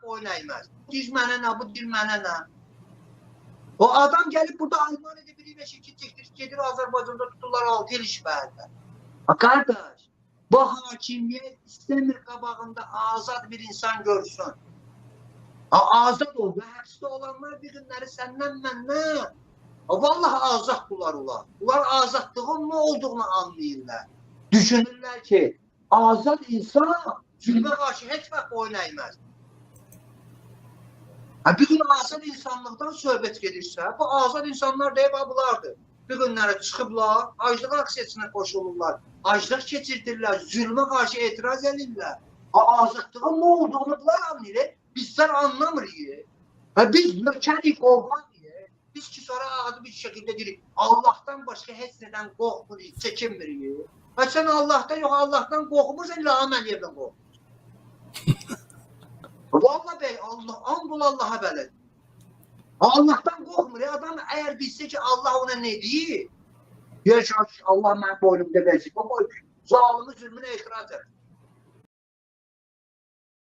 boyun əymez. Diz mənə nə, bu dil mənə nə? O adam gəlib burada Almaniyada biriyle şirket çektir, gedir Azərbaycanda tuturlar 6 il iş verdi. Kardeş, bu hakimiyet istəmir qabağında azad bir insan görsün. Azad ol və həbsdə olanlar bir günləri səndən məndən. Vallahi azaddılar onlar. Onlar azadlığın ne olduğunu anlayırlar. Düşünürlər ki, azad insan zülmə qarşı heç vaxt boyun əymez. Bir gün azad insanlıqdan söhbət gedirsə, bu azad insanlar deyib bulardır. Bir günləri çıxıblar, aclıq aksiyasına qoşulurlar, aclıq keçirdirlər, zülmə qarşı etiraz edirlər. Azadlığın ne olduğunu bunlar anlayır, bizler anlamırıq. Biz nökərik, qorxarıq. Biz ki sonra adı bir şəkildə deyirik, Allah'tan başqa heç nədən qorxmuruq, çəkinmirik. Sən Allah'tan yox, Allah'tan qorxmursan, laman yerdən qorxmursan. Vallahi bey, and ol Allah'a belə. Allah'tan qorxmur. Adam eğer bilse ki Allah ona ne deyir? Yaşar Allah mənim boynumda vəzifə qoyur. Zalimi zülmünə etiraz edir.